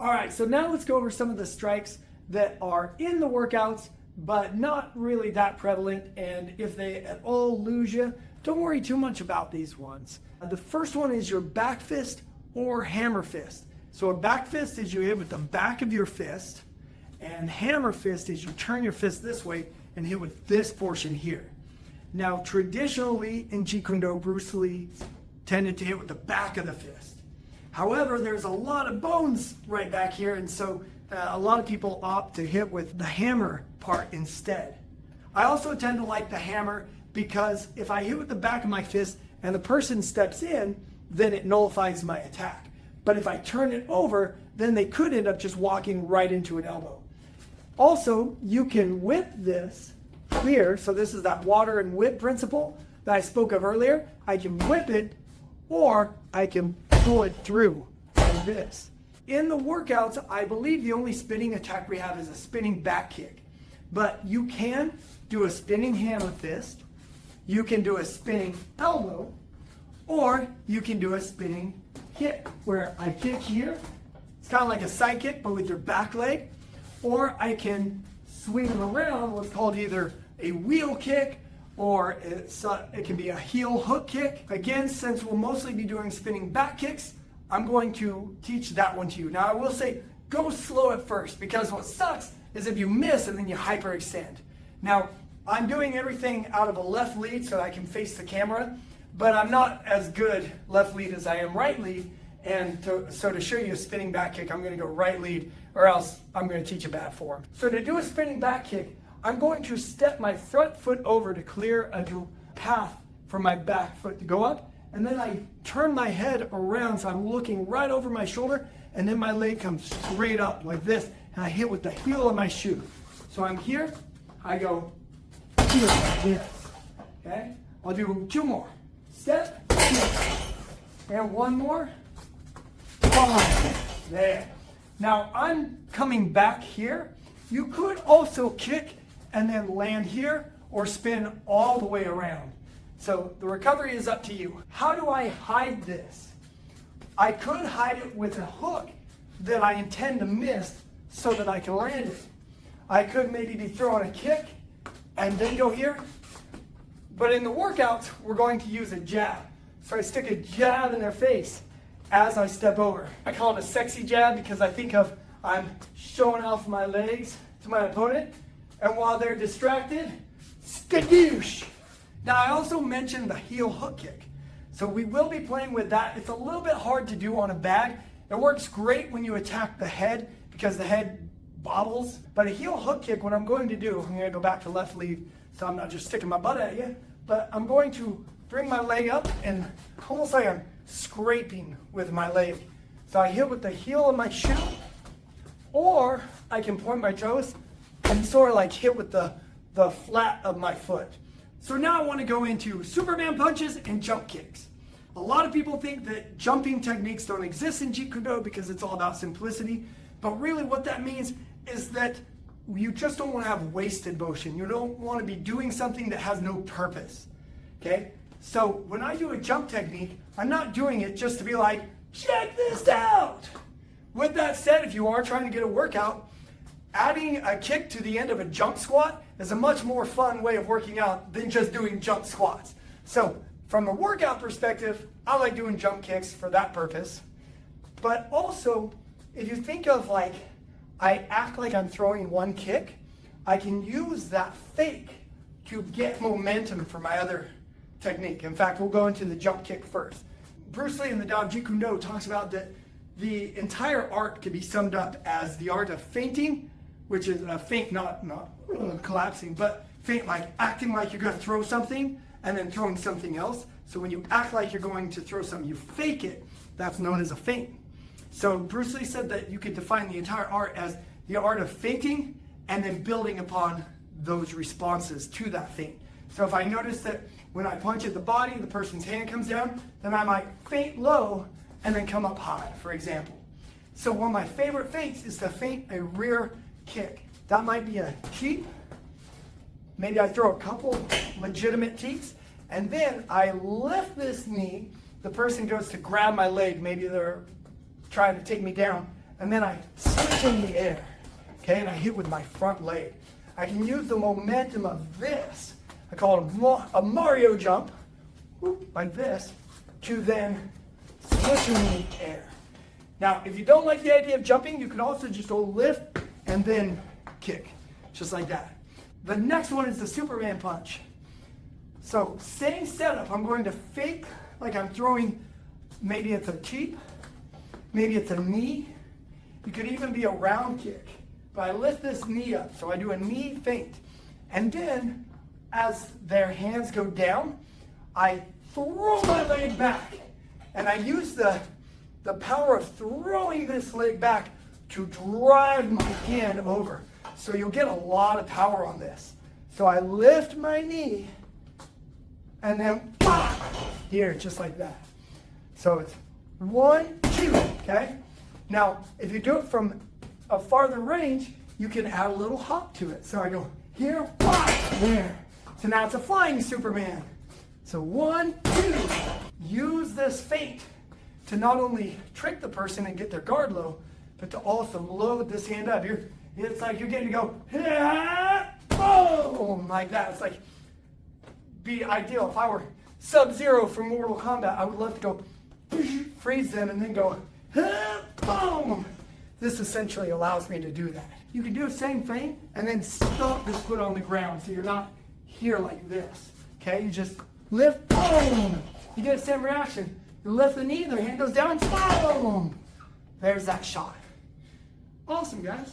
All right, so now let's go over some of the strikes that are in the workouts, but not really that prevalent. And if they at all lose you, don't worry too much about these ones. The first one is your back fist or hammer fist. So a back fist is you hit with the back of your fist, and hammer fist is you turn your fist this way and hit with this portion here. Now, traditionally in Jeet Kune Do, Bruce Lee tended to hit with the back of the fist. However, there's a lot of bones right back here, and so a lot of people opt to hit with the hammer part instead. I also tend to like the hammer because if I hit with the back of my fist and the person steps in, then it nullifies my attack. But if I turn it over, then they could end up just walking right into an elbow. Also, you can whip this clear, so this is that water and whip principle that I spoke of earlier. I can whip it, or I can pull it through like this. In the workouts, I believe the only spinning attack we have is a spinning back kick. But you can do a spinning hammer fist, you can do a spinning elbow, or you can do a spinning kick, where I kick here. It's kind of like a side kick, but with your back leg. Or I can swing them around, what's called either a wheel kick, or it can be a heel hook kick. Again, since we'll mostly be doing spinning back kicks, I'm going to teach that one to you. Now I will say, go slow at first, because what sucks is if you miss and then you hyperextend. Now, I'm doing everything out of a left lead so I can face the camera, but I'm not as good left lead as I am right lead. And so to show you a spinning back kick, I'm going to go right lead, or else I'm going to teach a bad form. So to do a spinning back kick, I'm going to step my front foot over to clear a path for my back foot to go up. And then I turn my head around so I'm looking right over my shoulder, and then my leg comes straight up like this, and I hit with the heel of my shoe. So I'm here, I go here like this, okay? I'll do two more. Step, here. And one more. There. Now I'm coming back here. You could also kick and then land here, or spin all the way around. So the recovery is up to you. How do I hide this? I could hide it with a hook that I intend to miss so that I can land it. I could maybe be throwing a kick and then go here. But in the workouts, we're going to use a jab. So I stick a jab in their face as I step over. I call it a sexy jab because I think of I'm showing off my legs to my opponent, and while they're distracted, skadoosh. Now I also mentioned the heel hook kick. So we will be playing with that. It's a little bit hard to do on a bag. It works great when you attack the head because the head bobbles. But a heel hook kick, what I'm going to do, I'm going to go back to left lead so I'm not just sticking my butt at you, but I'm going to bring my leg up and almost like I'm scraping with my leg. So I hit with the heel of my shoe, or I can point my toes and sort of like hit with the flat of my foot. So now I want to go into Superman punches and jump kicks. A lot of people think that jumping techniques don't exist in Jeet Kune Do because it's all about simplicity. But really what that means is that you just don't want to have wasted motion. You don't want to be doing something that has no purpose. Okay? So when I do a jump technique, I'm not doing it just to be like, check this out. With that said, if you are trying to get a workout, adding a kick to the end of a jump squat is a much more fun way of working out than just doing jump squats. So from a workout perspective, I like doing jump kicks for that purpose. But also, if you think of like, I act like I'm throwing one kick, I can use that fake to get momentum for my other technique. In fact, we'll go into the jump kick first. Bruce Lee in the Tao Jeet Kune Do talks about that the entire art can be summed up as the art of feinting, which is a feint, not collapsing, but feint like acting like you're going to throw something and then throwing something else. So when you act like you're going to throw something, you fake it. That's known as a feint. So Bruce Lee said that you could define the entire art as the art of feinting and then building upon those responses to that feint. So if I notice that when I punch at the body, the person's hand comes down, then I might feint low and then come up high, for example. So one of my favorite feints is to feint a rear kick. That might be a teep. Maybe I throw a couple legitimate teeps, and then I lift this knee. The person goes to grab my leg. Maybe they're trying to take me down, and then I switch in the air, okay, and I hit with my front leg. I can use the momentum of this, I call it a Mario jump, like this, to then switch in the air. Now, if you don't like the idea of jumping, you can also just go lift and then kick, just like that. The next one is the Superman punch. So, same setup, I'm going to fake like I'm throwing, maybe it's a cheap, maybe it's a knee. You could even be a round kick. But I lift this knee up, so I do a knee feint. And then, as their hands go down, I throw my leg back. And I use the power of throwing this leg back to drive my hand over. So you'll get a lot of power on this. So I lift my knee, and then here, just like that. So it's 1, 2, okay? Now, if you do it from a farther range, you can add a little hop to it. So I go here, there. So now it's a flying Superman. So 1, 2. Use this feint to not only trick the person and get their guard low, but to also load this hand up. It's like you're getting to go, boom, like that. It's like, be ideal. If I were Sub-Zero from Mortal Kombat, I would love to go freeze them and then go, boom. This essentially allows me to do that. You can do the same thing and then stomp this foot on the ground so you're not here like this. Okay, you just lift, boom. You get the same reaction. You lift the knee, their hand goes down, boom. There's that shot. Awesome, guys.